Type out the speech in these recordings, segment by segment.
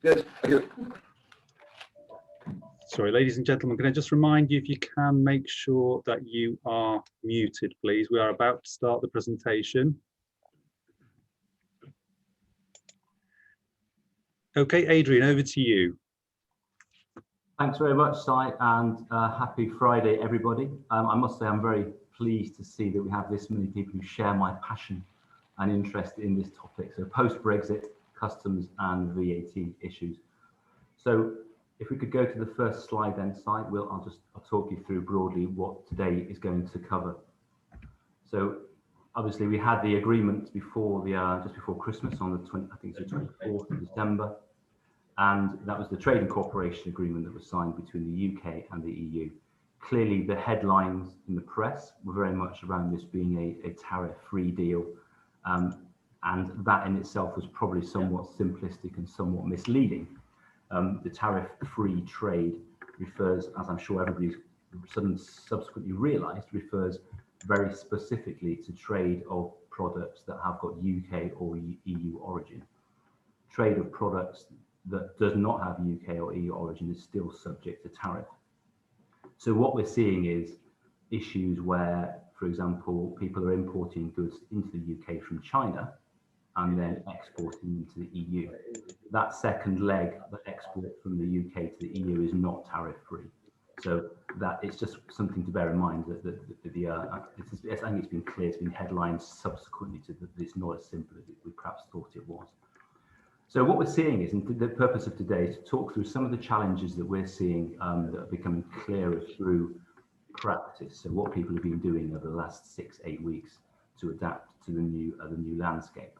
Good. Thank you. Sorry, ladies and gentlemen, can I just remind you, if you can, make sure that you are muted, please. We are about to start the presentation. Okay, Adrian, over to you. Thanks very much, Si, and happy Friday, everybody. I must say I'm very pleased to see that we have this many people who share my passion and interest in this topic. So post-Brexit, customs and VAT issues. So if we could go to the first slide then, Si, I'll talk you through broadly what today is going to cover. So obviously we had the agreement before the just before Christmas on the I think it's the 24th of December. And that was the Trade and Cooperation Agreement that was signed between the UK and the EU. Clearly, the headlines in the press were very much around this being a tariff-free deal. And that in itself was probably somewhat simplistic and somewhat misleading. The tariff-free trade refers, as I'm sure everybody's subsequently realised, refers very specifically to trade of products that have got UK or EU origin. Trade of products that does not have UK or EU origin is still subject to tariff. So what we're seeing is issues where, for example, people are importing goods into the UK from China and then exporting into the EU. That second leg, the export from the UK to the EU, is not tariff-free. So that it's just something to bear in mind that I think it's been clear, it's been headlined subsequently to that it's not as simple as we perhaps thought it was. So what we're seeing is, and the purpose of today is to talk through some of the challenges that we're seeing that are becoming clearer through practice. So what people have been doing over the last 6-8 weeks to adapt to the new landscape.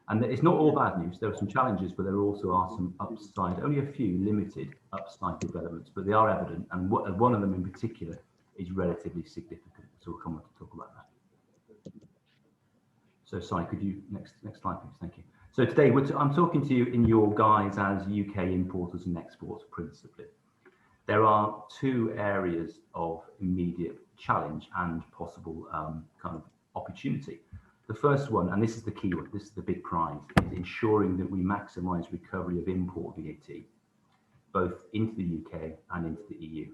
And it's not all bad news. There are some challenges, but there also are some upside, only a few limited upside developments, but they are evident. And one of them in particular is relatively significant. So we'll come on to talk about that. So, Si, could you, next slide, please, thank you. So today, I'm talking to you in your guise as UK importers and exporters principally. There are two areas of immediate challenge and possible kind of opportunity. The first one, and this is the key one, this is the big prize, is ensuring that we maximise recovery of import VAT, both into the UK and into the EU.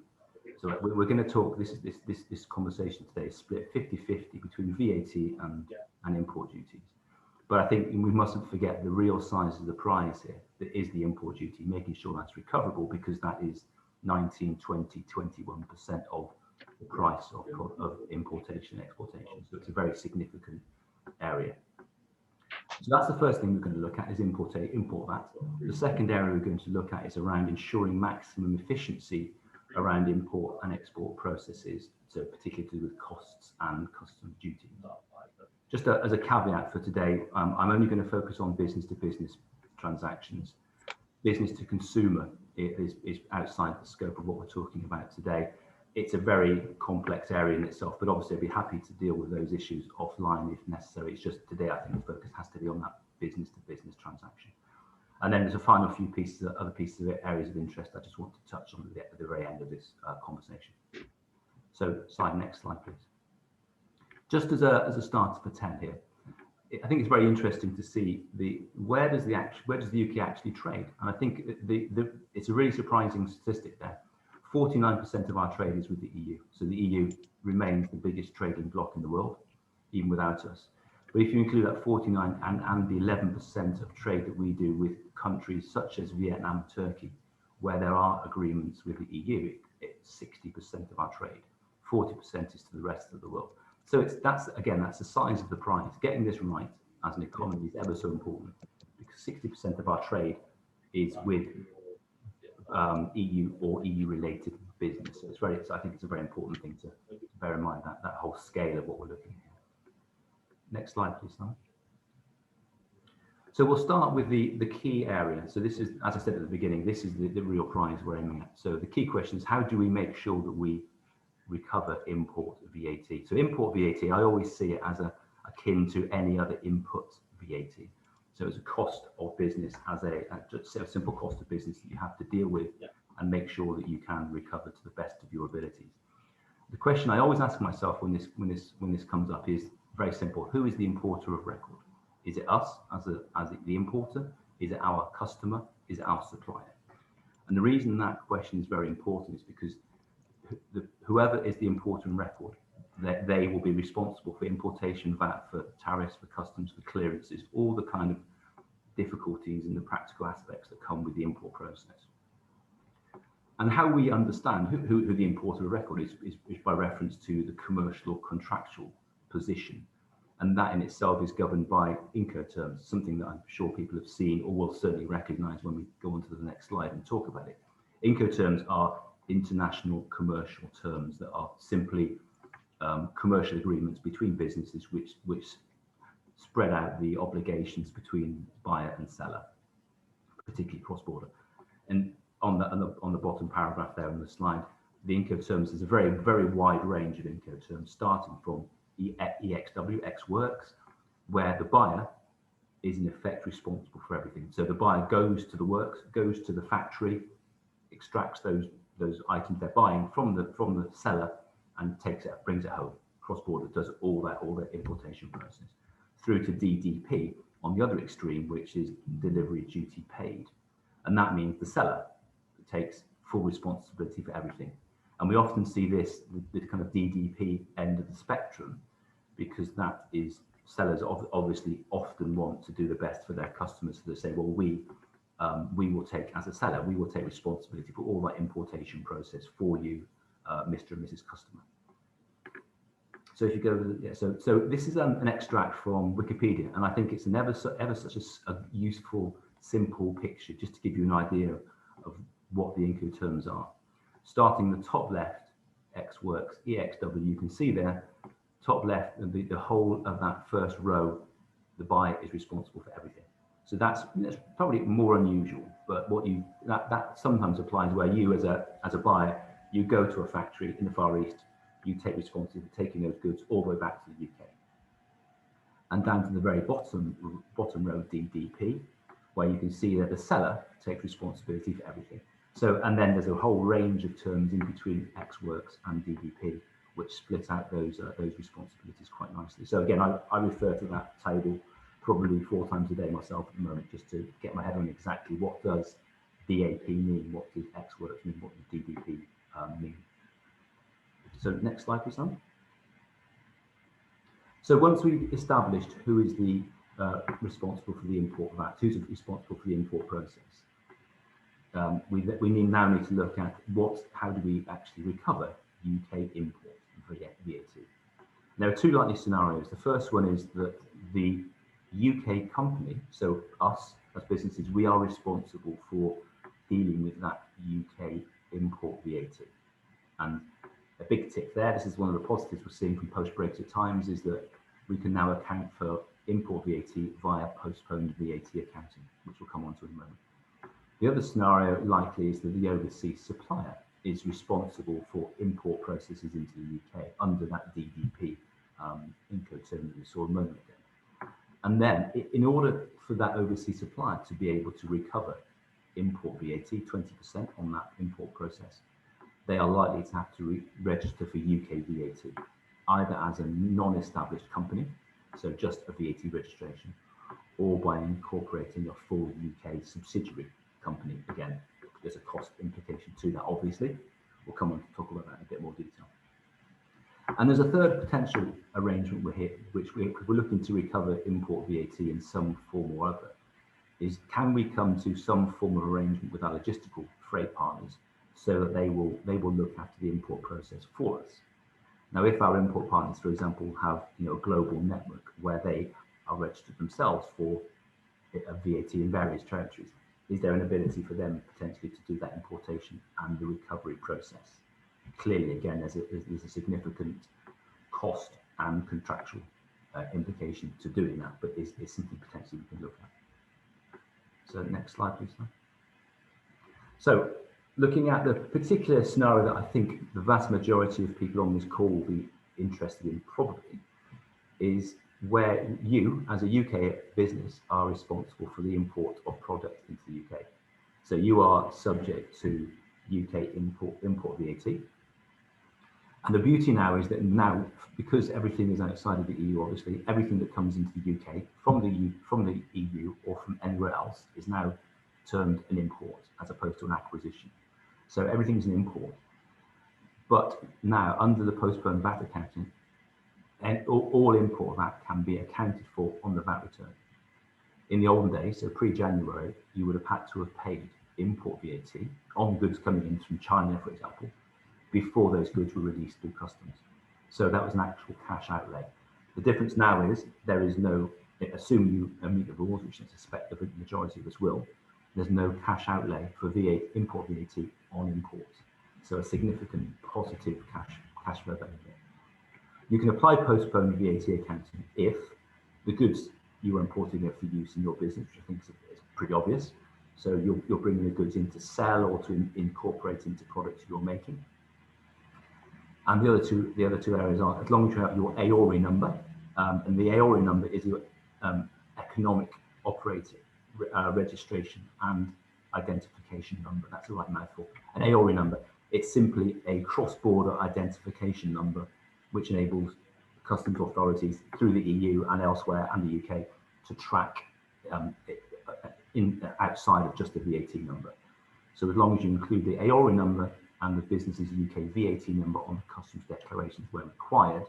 So we're going to talk, this conversation today is split 50-50 between VAT and import duties. But I think we mustn't forget the real size of the prize here, that is the import duty, making sure that's recoverable, because that is 19, 20, 21% of the price of importation and exportation. So it's a very significant area. So that's the first thing we're going to look at, is import that. The second area we're going to look at is around ensuring maximum efficiency around import and export processes, so particularly to do with costs and customs duties. Just as a caveat for today, I'm only going to focus on business-to-business transactions. Business-to-consumer is outside the scope of what we're talking about today. It's a very complex area in itself, but obviously I'd be happy to deal with those issues offline if necessary. It's just today I think the focus has to be on that business-to-business transaction. And then there's a final few pieces, other pieces of areas of interest I just want to touch on at the very end of this conversation. So, next slide, please. Just as a start to pretend here, I think it's very interesting to see where does the UK actually trade, and I think it's a really surprising statistic there. 49% of our trade is with the EU, so the EU remains the biggest trading bloc in the world, even without us. But if you include that 49 and the 11% of trade that we do with countries such as Vietnam, Turkey, where there are agreements with the EU, it's 60% of our trade. 40% is to the rest of the world. So that's the size of the prize. Getting this right as an economy is ever so important, because 60% of our trade is with EU or EU-related business. So I think it's a very important thing to bear in mind, that whole scale of what we're looking at here. Next slide, please, Simon. So we'll start with the key area. So this is, as I said at the beginning, this is the real prize we're aiming at. So the key question is, how do we make sure that we recover import VAT? So import VAT, I always see it as akin to any other input VAT. So it's a cost of business, as a simple cost of business that you have to deal with and make sure that you can recover to the best of your abilities. The question I always ask myself when this comes up is very simple: who is the importer of record? Is it us as the importer? Is it our customer is our supplier? And the reason that question is very important is because whoever is the importer and record, they will be responsible for importation, VAT, for tariffs, for customs, for clearances, all the kind of difficulties and the practical aspects that come with the import process. And how we understand who the importer of record is by reference to the commercial or contractual position. And that in itself is governed by Incoterms, something that I'm sure people have seen or will certainly recognize when we go on to the next slide and talk about it. Incoterms are international commercial terms that are simply commercial agreements between businesses which spread out the obligations between buyer and seller, particularly cross-border. And on the bottom paragraph there on the slide, the Incoterms is a very, very wide range of Incoterms, starting from EXW, Ex Works, where the buyer is in effect responsible for everything. So the buyer goes to the works, goes to the factory, extracts those items they're buying from the seller and brings it home. Cross-border does all the importation process, through to DDP on the other extreme, which is delivery duty paid. And that means the seller takes full responsibility for everything. And we often see this kind of DDP end of the spectrum, because that is sellers obviously often want to do the best for their customers. So they say, well, we will take, as a seller, we will take responsibility for all that importation process for you, Mr. and Mrs. Customer. So if you go to so this is an extract from Wikipedia, and I think it's an ever such a useful, simple picture just to give you an idea of what the Incoterms are. Starting the top left, Ex Works, EXW, you can see there, top left, the whole of that first row, the buyer is responsible for everything. So that's probably more unusual, but that sometimes applies where you as a buyer, you go to a factory in the Far East, you take responsibility for taking those goods all the way back to the UK. And down to the very bottom row, DDP, where you can see that the seller takes responsibility for everything. So, and then there's a whole range of terms in between Ex Works and DDP, which split out those responsibilities quite nicely. So again, I refer to that table probably 4 times a day myself at the moment, just to get my head on exactly what does DAP mean, what does Ex Works mean, what does DDP mean. So next slide, please, Sam. So once we've established who is the responsible for the import VAT, who's responsible for the import process, we now need to look at how do we actually recover UK import VAT. There are 2 likely scenarios. The first one is that the UK company, so us as businesses, we are responsible for dealing with that UK import VAT. And a big tick there, this is one of the positives we're seeing from post-Brexit times, is that we can now account for import VAT via postponed VAT accounting, which we'll come on to in a moment. The other scenario likely is that the overseas supplier is responsible for import processes into the UK under that DDP Incoterm that we saw a moment ago. And then in order for that overseas supplier to be able to recover import VAT, 20% on that import process, they are likely to have to register for UK VAT, either as a non-established company, so just a VAT registration, or by incorporating a full UK subsidiary company. Again, there's a cost implication to that, obviously. We'll come on to talk about that in a bit more detail. And there's a third potential arrangement which we're looking to recover import VAT in some form or other, is can we come to some form of arrangement with our logistical freight partners so that they will look after the import process for us. Now, if our import partners, for example, have a global network where they are registered themselves for a VAT in various territories, is there an ability for them potentially to do that importation and the recovery process? Clearly, again, there's a significant cost and contractual implication to doing that, but is something potentially we can look at. So next slide, please. So looking at the particular scenario that I think the vast majority of people on this call will be interested in probably, is where you, as a UK business, are responsible for the import of product into the UK. So you are subject to UK import VAT. And the beauty now is that now, because everything is outside of the EU, obviously, everything that comes into the UK from the EU or from anywhere else is now termed an import as opposed to an acquisition. So everything's an import. But now, under the postponed VAT accounting, and all import VAT can be accounted for on the VAT return. In the olden days, so pre-January, you would have had to have paid import VAT on goods coming in from China, for example, before those goods were released through customs. So that was an actual cash outlay. The difference now is there is no, assuming you meet the rules, which I suspect the majority of us will, there's no cash outlay for import VAT on imports. So a significant positive cash flow benefit. You can apply postponed VAT accounting if the goods you are importing are for use in your business, which I think is pretty obvious. So you're bringing the goods in to sell or to incorporate into products you're making. And the other two areas are, as long as you have your AORI number, and the AORI number is your economic operator registration and identification number. That's the right mouthful. An AORI number. It's simply a cross-border identification number, which enables customs authorities through the EU and elsewhere and the UK to track outside of just the VAT number. So as long as you include the AORI number and the business's UK VAT number on the customs declarations where required,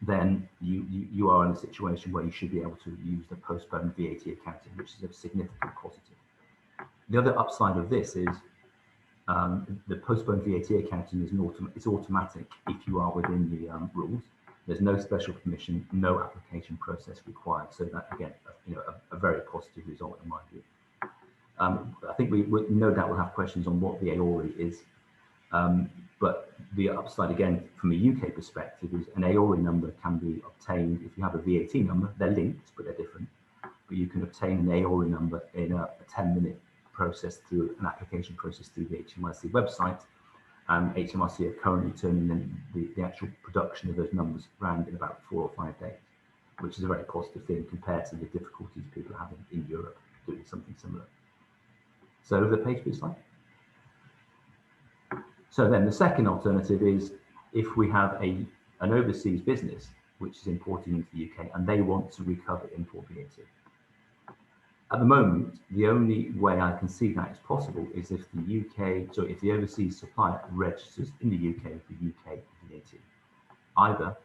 then you are in a situation where you should be able to use the postponed VAT accounting, which is a significant positive. The other upside of this is the postponed VAT accounting is automatic if you are within the rules. There's no special permission, no application process required. So that, again, a very positive result in my view. I think we no doubt will have questions on what the AORI is, but the upside, again, from a UK perspective, is an AORI number can be obtained if you have a VAT number. They're linked, but they're different. But you can obtain an AORI number in a 10-minute process through an application process through the HMRC website, and HMRC are currently turning in the actual production of those numbers around in about 4 or 5 days, which is a very positive thing compared to the difficulties people are having in Europe doing something similar. So over the page, please, slide. So then the second alternative is if we have an overseas business which is importing into the UK and they want to recover import VAT. At the moment, the only way I can see that is possible is if if the overseas supplier registers in the UK for UK VAT, either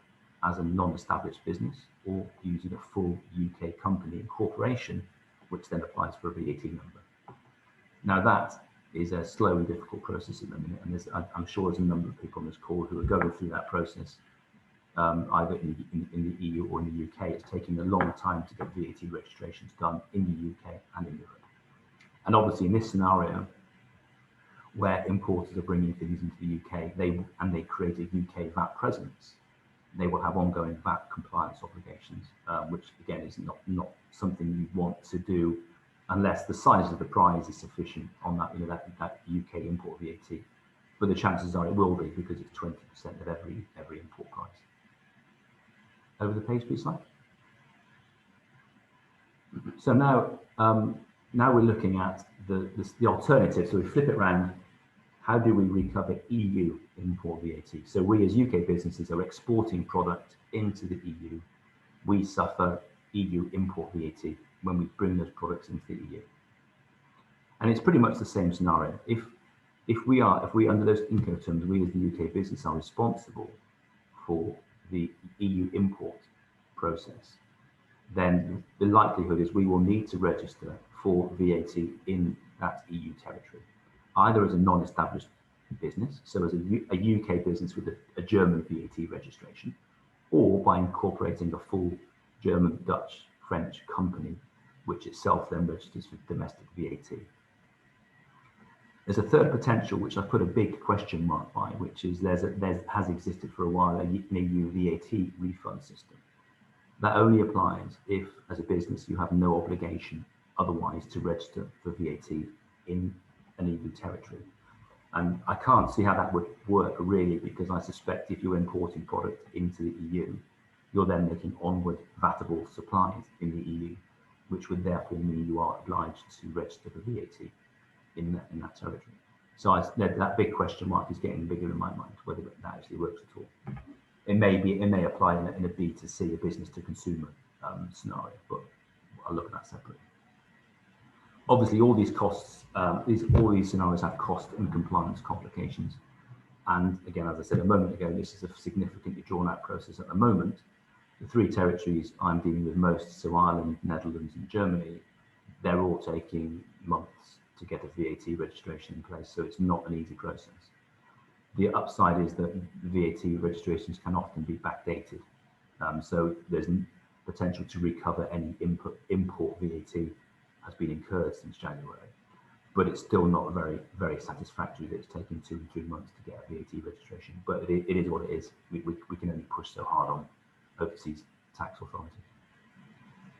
as a non-established business or using a full UK company incorporation, which then applies for a VAT number. Now that is a slow and difficult process at the minute, and I'm sure there's a number of people on this call who are going through that process, either in the EU or in the UK. It's taking a long time to get VAT registrations done in the UK and in Europe. And obviously in this scenario, where importers are bringing things into the UK, they create a UK VAT presence, they will have ongoing VAT compliance obligations, which again is not something you want to do unless the size of the prize is sufficient on that, that UK import VAT. But the chances are it will be, because it's 20% of every import price. Over the page, please, slide. So now we're looking at the alternative. So we flip it around. How do we recover EU import VAT? So we as UK businesses are exporting product into the EU. We suffer EU import VAT when we bring those products into the EU. And it's pretty much the same scenario. If we under those Incoterms, we as the UK business are responsible for the EU import process, then the likelihood is we will need to register for VAT in that EU territory, either as a non-established business, so as a UK business with a German VAT registration, or by incorporating a full German, Dutch, French company, which itself then registers for domestic VAT. There's a third potential, which I put a big question mark by, which is there has existed for a while an EU VAT refund system. That only applies if, as a business, you have no obligation otherwise to register for VAT in an EU territory. And I can't see how that would work really, because I suspect if you're importing product into the EU, you're then making onward VATable supplies in the EU, which would therefore mean you are obliged to register for VAT in that territory. So that big question mark is getting bigger in my mind, whether that actually works at all. It may apply in a B2C, a business to consumer scenario, but I'll look at that separately. Obviously, all these costs, all these scenarios have cost and compliance complications. And again, as I said a moment ago, this is a significantly drawn out process at the moment. The 3 territories I'm dealing with most, so Ireland, Netherlands and Germany, they're all taking months to get a VAT registration in place, so it's not an easy process. The upside is that VAT registrations can often be backdated, so there's potential to recover any import VAT has been incurred since January, but it's still not very, very satisfactory that it's taking 2 and 3 months to get a VAT registration, but it is what it is. We can only push so hard on overseas tax authorities.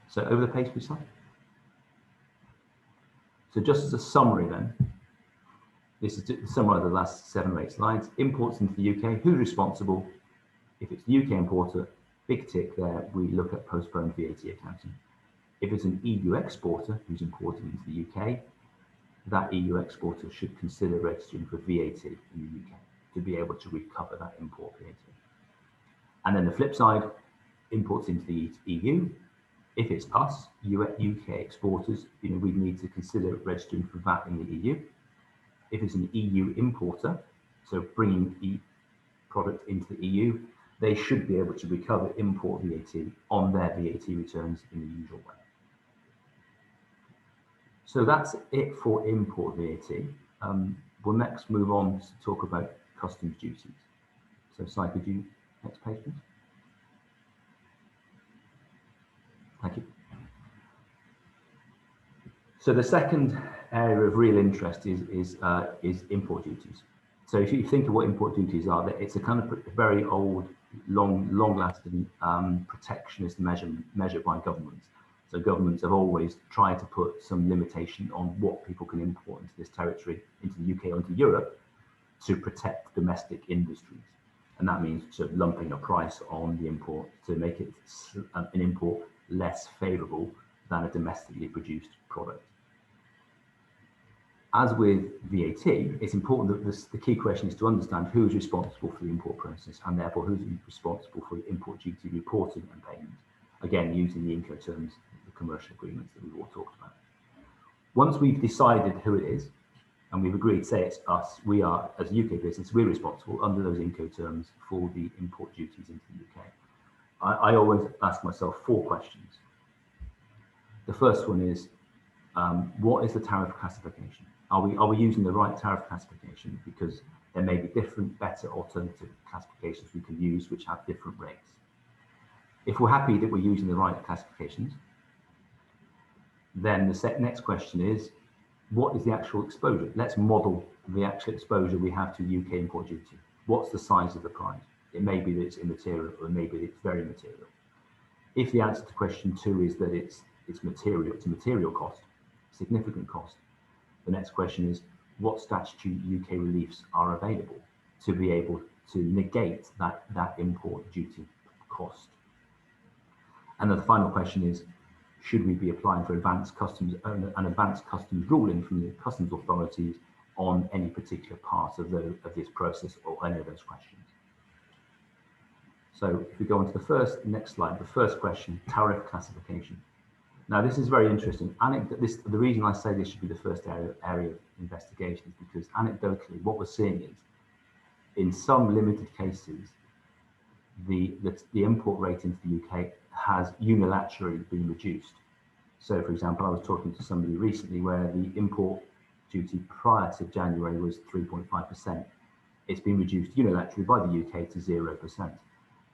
So over the page, please, slide. So just as a summary then, this is to summarize the last 7 or 8 slides. Imports into the UK, who's responsible? If it's the UK importer, big tick there, we look at postponed VAT accounting. If it's an EU exporter who's imported into the UK, that EU exporter should consider registering for VAT in the UK to be able to recover that import VAT. And then the flip side, imports into the EU. If it's us, UK exporters, we need to consider registering for VAT in the EU. If it's an EU importer, so bringing product into the EU, they should be able to recover import VAT on their VAT returns in the usual way. So that's it for import VAT. We'll next move on to talk about customs duties. So, Si, could you next page, please? Thank you. So the second area of real interest is import duties. So if you think of what import duties are, it's a kind of very old, long-lasting protectionist measure by governments. So governments have always tried to put some limitation on what people can import into this territory, into the UK or into Europe, to protect domestic industries. And that means sort of lumping a price on the import to make it an import less favourable than a domestically produced product. As with VAT, it's important that the key question is to understand who is responsible for the import process and therefore who's responsible for import duty reporting and payment. Again, using the Incoterms, the commercial agreements that we've all talked about. Once we've decided who it is, and we've agreed, say it's us, we are, as a UK business, we're responsible under those Incoterms for the import duties into the UK. I always ask myself 4 questions. The first one is, what is the tariff classification? Are we using the right tariff classification? Because there may be different, better alternative classifications we can use which have different rates. If we're happy that we're using the right classifications, then the next question is, what is the actual exposure? Let's model the actual exposure we have to UK import duty. What's the size of the prize? It may be that it's immaterial, or maybe it's very material. If the answer to question 2 is that it's material, it's a material cost, significant cost, the next question is, what statutory UK reliefs are available to be able to negate that import duty cost? And then the final question is, should we be applying for an advanced customs ruling from the customs authorities on any particular part of this process or any of those questions? So if we go on to the next slide, the first question, tariff classification. Now this is very interesting. The reason I say this should be the first area of investigation is because anecdotally what we're seeing is, in some limited cases, the import rate into the UK has unilaterally been reduced. So for example, I was talking to somebody recently where the import duty prior to January was 3.5%. It's been reduced unilaterally by the UK to 0%.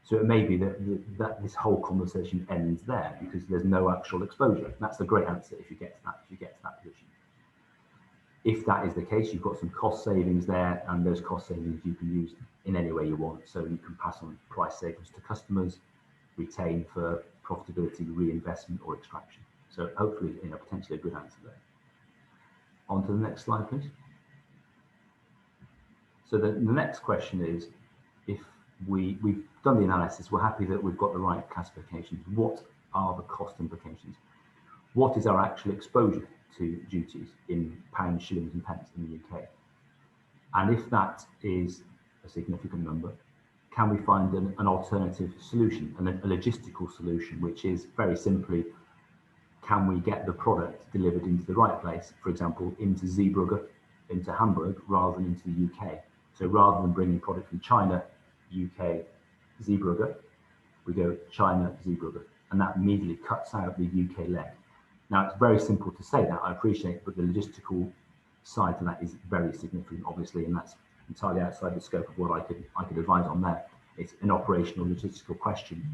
So it may be that this whole conversation ends there because there's no actual exposure. That's the great answer if you get to that position. If that is the case, you've got some cost savings there, and those cost savings you can use in any way you want. So you can pass on price savings to customers, retain for profitability, reinvestment or extraction. So hopefully, potentially a good answer there. On to the next slide, please. So the next question is, if we've done the analysis, we're happy that we've got the right classifications. What are the cost implications? What is our actual exposure to duties in pounds, shillings and pence in the UK? And if that is a significant number, can we find an alternative solution, a logistical solution, which is very simply can we get the product delivered into the right place, for example, into Zeebrugge, into Hamburg, rather than into the UK. So rather than bringing product from China, UK, Zeebrugge, we go China, Zeebrugge, and that immediately cuts out the UK leg. Now, it's very simple to say that, I appreciate, but the logistical side to that is very significant, obviously, and that's entirely outside the scope of what I could advise on there. It's an operational logistical question,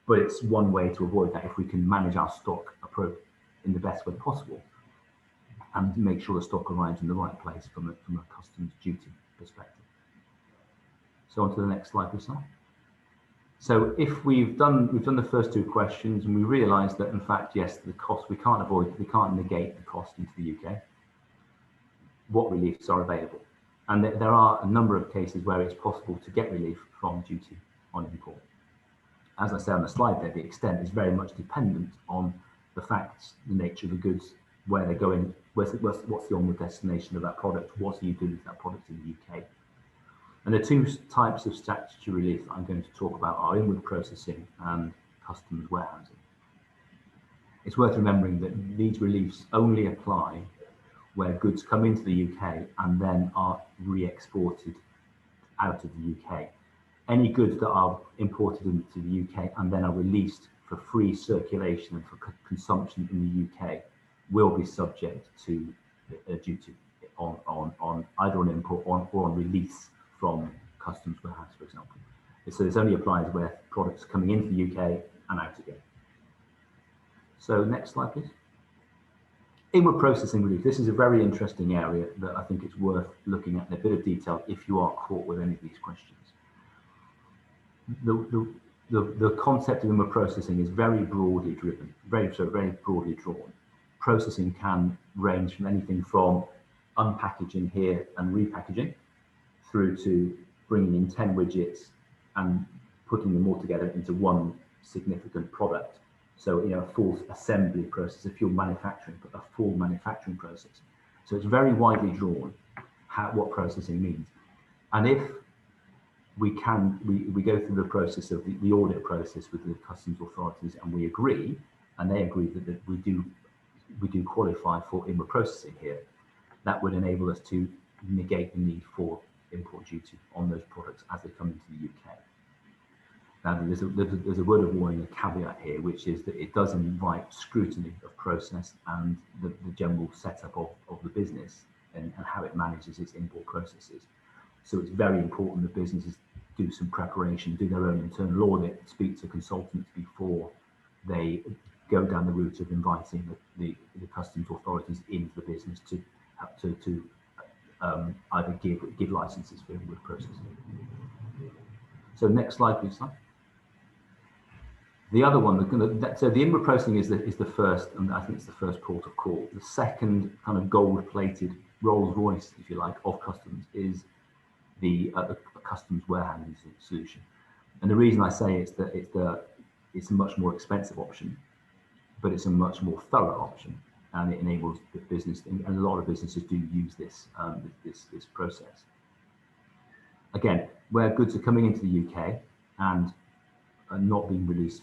but it's one way to avoid that if we can manage our stock in the best way possible and make sure the stock arrives in the right place from a customs duty perspective. So on to the next slide, please. So if we've done the first two questions and we realise that in fact, yes, the cost we can't negate the cost into the UK. What reliefs are available? And there are a number of cases where it's possible to get relief from duty on import. As I say on the slide there, the extent is very much dependent on the facts, the nature of the goods, where they're going, what's the onward destination of that product, what are you doing with that product in the UK. And the two types of statutory relief that I'm going to talk about are inward processing and customs warehousing. It's worth remembering that these reliefs only apply where goods come into the UK and then are re-exported out of the UK. Any goods that are imported into the UK and then are released for free circulation and for consumption in the UK will be subject to a duty on either on import or on release from customs warehouse, for example. So this only applies where products coming into the UK and out again. So next slide, please. Inward processing relief. This is a very interesting area that I think it's worth looking at in a bit of detail if you are caught with any of these questions. The concept of inward processing is very broadly driven, very broadly drawn. Processing can range from anything from unpackaging here and repackaging through to bringing in 10 widgets and putting them all together into one significant product. So, you know, a full assembly process, a full manufacturing process. So it's very widely drawn what processing means. And if we go through the process of the audit process with the customs authorities and we agree, and they agree that we do qualify for inward processing here, that would enable us to negate the need for import duty on those products as they come into the UK. Now, there's a word of warning, a caveat here, which is that it does invite scrutiny of process and the general setup of the business and how it manages its import processes. So it's very important that businesses do some preparation, do their own internal audit, speak to consultants before they go down the route of inviting the customs authorities into the business to either give licenses for inward processing. So next slide, please. The other one, so the inward processing is the first, and I think it's the first port of call. The second kind of gold-plated Rolls Royce, if you like, of customs is the customs warehousing solution. And the reason I say it's a much more expensive option, but it's a much more thorough option, and it enables the business, and a lot of businesses do use this this process. Again, where goods are coming into the UK and are not being released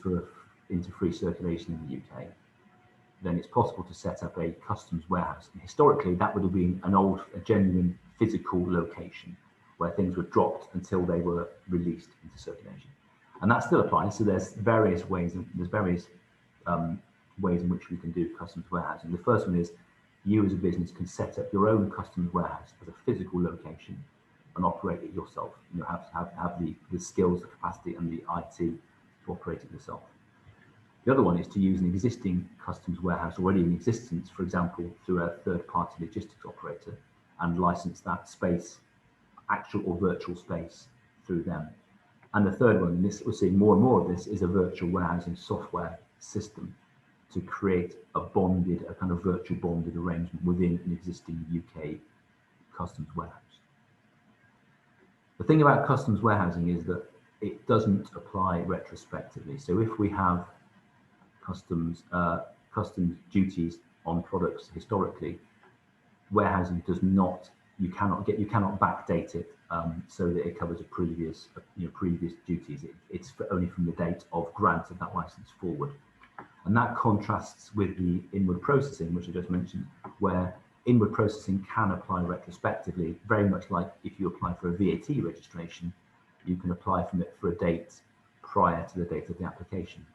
into free circulation in the UK, then it's possible to set up a customs warehouse. And historically, that would have been a genuine physical location where things were dropped until they were released into circulation. And that still applies. So there's various ways in which we can do customs warehousing. The first one is you as a business can set up your own customs warehouse as a physical location and operate it yourself. You have the skills, the capacity, and the IT to operate it yourself. The other one is to use an existing customs warehouse already in existence, for example, through a third-party logistics operator, and license that space, actual or virtual space, through them. And the third one, and this we're seeing more and more of this, is a virtual warehousing software system to create a kind of virtual bonded arrangement within an existing UK customs warehouse. The thing about customs warehousing is that it doesn't apply retrospectively. So if we have customs duties on products historically, warehousing does not, you cannot backdate it so that it covers a previous duties. It's only from the date of grant of that license forward. And that contrasts with the inward processing, which I just mentioned, where inward processing can apply retrospectively, very much like if you apply for a VAT registration, you can apply from it for a date prior to the date of the application.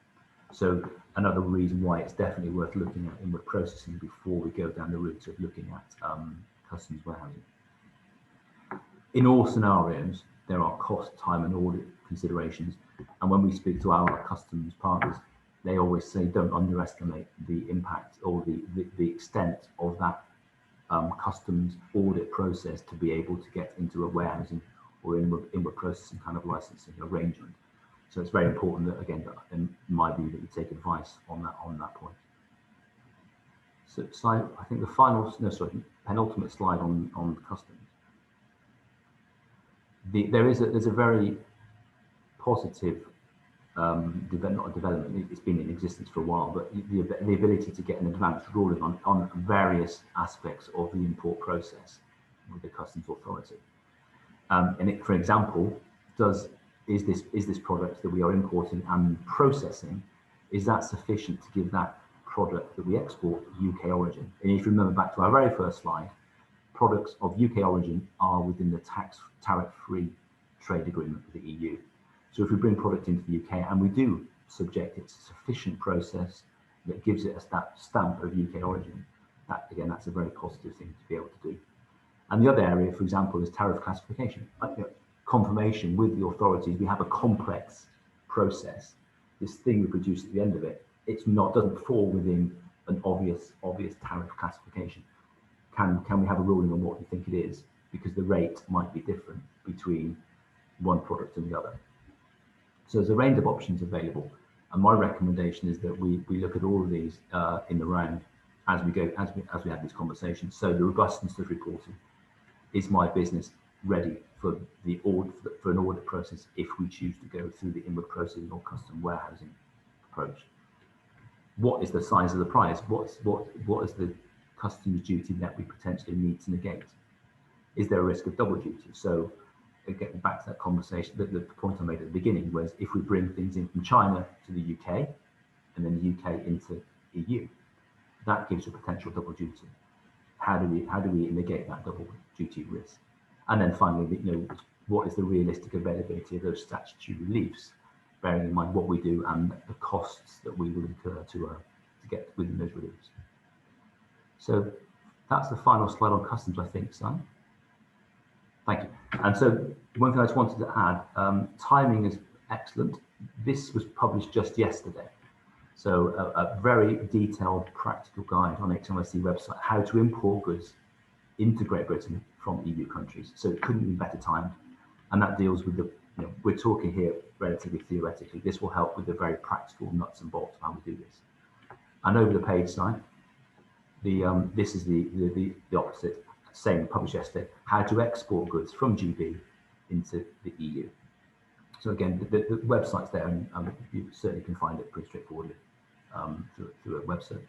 So another reason why it's definitely worth looking at inward processing before we go down the route of looking at customs warehousing. In all scenarios, there are cost, time and audit considerations. And when we speak to our customs partners, they always say don't underestimate the impact or the extent of that customs audit process to be able to get into a warehousing or inward processing kind of licensing arrangement. So it's very important that, again, in my view, that you take advice on that point. So slide, I think the penultimate slide on customs. There's a very positive not a development, it's been in existence for a while, but the ability to get an advanced ruling on various aspects of the import process with the customs authority. And it, for example, is this product that we are importing and processing, is that sufficient to give that product that we export UK origin? And if you remember back to our very first slide, products of UK origin are within the tariff-free trade agreement with the EU. So if we bring product into the UK and we do subject it to sufficient process that gives it that stamp of UK origin, that again, that's a very positive thing to be able to do. And the other area, for example, is tariff classification. Confirmation with the authorities, we have a complex process. This thing we produce at the end of it, doesn't fall within an obvious tariff classification. Can we have a ruling on what we think it is? Because the rate might be different between one product and the other. So there's a range of options available, and my recommendation is that we look at all of these in the round as we have these conversations. So the robustness of reporting, is my business ready for an audit process if we choose to go through the inward processing or custom warehousing approach? What is the size of the prize? What is the customs duty that we potentially need to negate? Is there a risk of double duty? So getting back to that conversation, the point I made at the beginning was if we bring things in from China to the UK and then the UK into EU, that gives a potential double duty. How do we negate that double duty risk? And then finally, what is the realistic availability of those statutory reliefs, bearing in mind what we do and the costs that we will incur to get within those reliefs. So that's the final slide on customs, I think, Simon. Thank you. And so one thing I just wanted to add, timing is excellent. This was published just yesterday. So a very detailed practical guide on HMRC website, how to import goods into Great Britain from EU countries. So it couldn't be better timed. And that deals with we're talking here relatively theoretically. This will help with the very practical nuts and bolts of how we do this. And over the page side, this is the opposite. Same, published yesterday, how to export goods from GB into the EU. So again, the website's there, and you certainly can find it pretty straightforwardly through a website.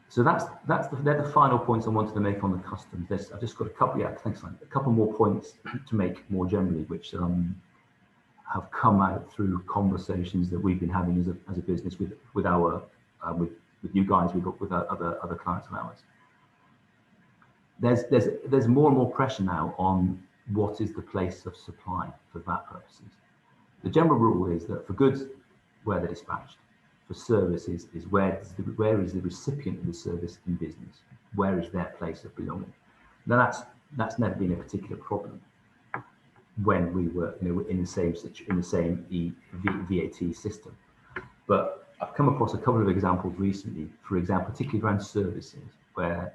So they're the final points I wanted to make on the customs. I've just got a couple, thanks, Simon. A couple more points to make more generally, which have come out through conversations that we've been having as a business with you guys, with other clients of ours. There's more and more pressure now on what is the place of supply for VAT purposes. The general rule is that for goods, where they're dispatched, for services is where is the recipient of the service in business, where is their place of belonging. Now that's never been a particular problem when we were in the same VAT system, but I've come across a couple of examples recently, for example, particularly around services, where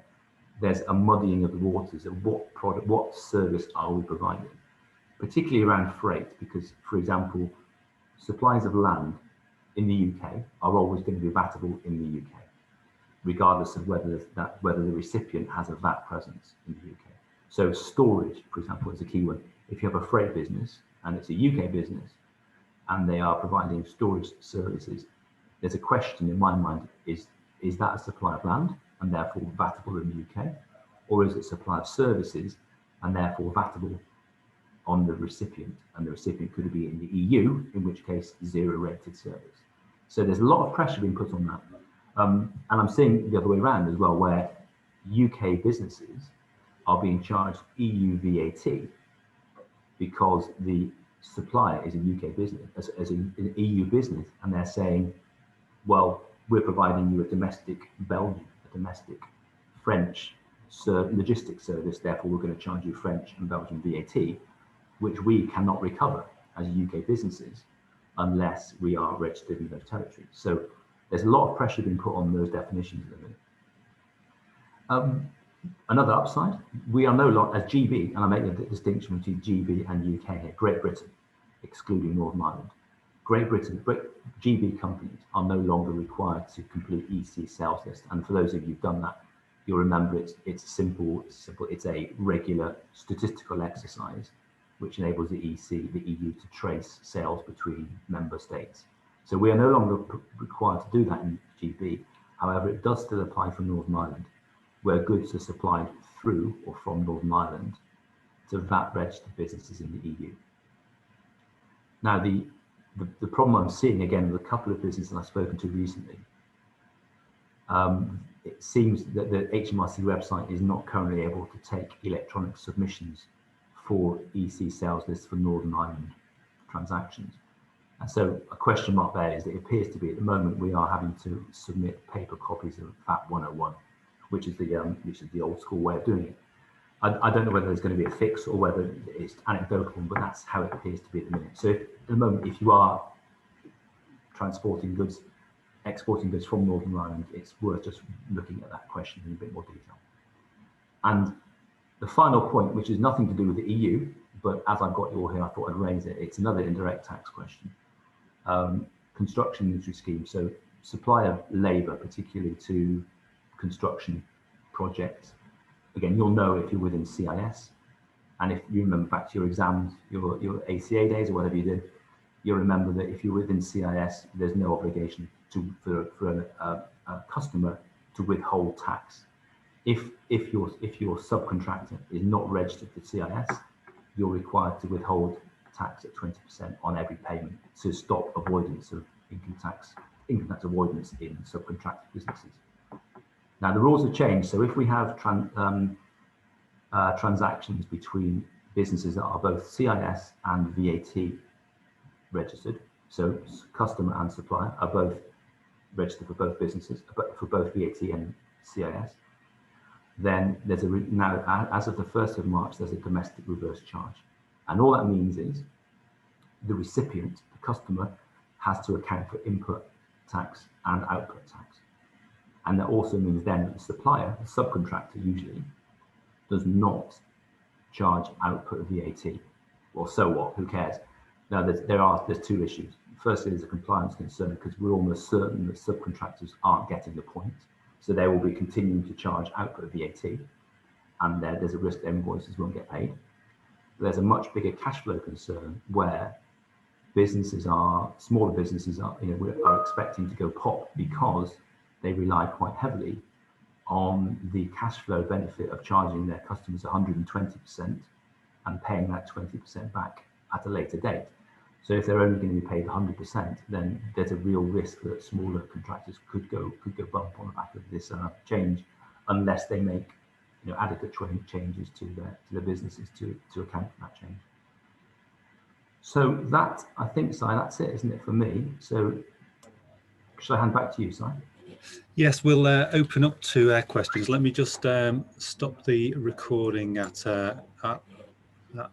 there's a muddying of the waters of what service are we providing, particularly around freight, because, for example, supplies of land in the UK are always going to be VATable in the UK, regardless of whether the recipient has a VAT presence in the UK. So storage, for example, is a key one. If you have a freight business and it's a UK business and they are providing storage services, there's a question in my mind, is that a supply of land and therefore VATable in the UK, or is it supply of services and therefore VATable on the recipient, and the recipient could be in the EU, in which case zero rated service. So there's a lot of pressure being put on that. And I'm seeing the other way around as well, where UK businesses are being charged EU VAT because the supplier is a UK business, as an EU business, and they're saying, well, we're providing you a domestic Belgian, a domestic French logistics service, therefore we're going to charge you French and Belgian VAT, which we cannot recover as UK businesses unless we are registered in those territories. So there's a lot of pressure being put on those definitions at the minute. Another upside, we are no longer, as GB, and I make the distinction between GB and UK here, Great Britain, excluding Northern Ireland. Great Britain, GB companies are no longer required to complete EC sales list. And for those of you who've done that, you'll remember it's simple. It's a regular statistical exercise which enables the EU to trace sales between member states. So we are no longer required to do that in GB. However, it does still apply for Northern Ireland, where goods are supplied through or from Northern Ireland to VAT registered businesses in the EU. Now, the problem I'm seeing, again, with a couple of businesses I've spoken to recently, it seems that the HMRC website is not currently able to take electronic submissions for EC sales lists for Northern Ireland transactions. And so a question mark there is that it appears to be at the moment we are having to submit paper copies of VAT 101, which is the old school way of doing it. I don't know whether there's going to be a fix or whether it's anecdotal, but that's how it appears to be at the minute. So at the moment, if you are exporting goods from Northern Ireland, it's worth just looking at that question in a bit more detail. And the final point, which is nothing to do with the EU, but as I've got you all here, I thought I'd raise it. It's another indirect tax question. Construction industry scheme. So supplier labour, particularly to construction projects. Again, you'll know if you're within CIS, and if you remember back to your exams, your ACA days or whatever you did, you'll remember that if you're within CIS, there's no obligation for a customer to withhold tax. If your subcontractor is not registered for CIS, you're required to withhold tax at 20% on every payment to stop avoidance of income tax avoidance in subcontractor businesses. Now the rules have changed, so if we have transactions between businesses that are both CIS and VAT registered, so customer and supplier are both registered for both businesses, but for both VAT and CIS, then there's now, as of the 1st of March, there's a domestic reverse charge. And all that means is the recipient, the customer, has to account for input tax and output tax. And that also means then that the supplier, the subcontractor usually, does not charge output VAT. Well, so what? Who cares? Now, there's two issues. Firstly, there's a compliance concern because we're almost certain that subcontractors aren't getting the point. So they will be continuing to charge output VAT, and there's a risk that invoices won't get paid. But there's a much bigger cash flow concern where smaller businesses are expecting to go pop because they rely quite heavily on the cash flow benefit of charging their customers 120% and paying that 20% back at a later date. So if they're only going to be paid 100%, then there's a real risk that smaller contractors could go bump on the back of this change, unless they make adequate changes to their businesses to account for that change. So that, I think, Si, that's it, isn't it, for me? So should I hand back to you, Si? Yes, we'll open up to questions. Let me just stop the recording at that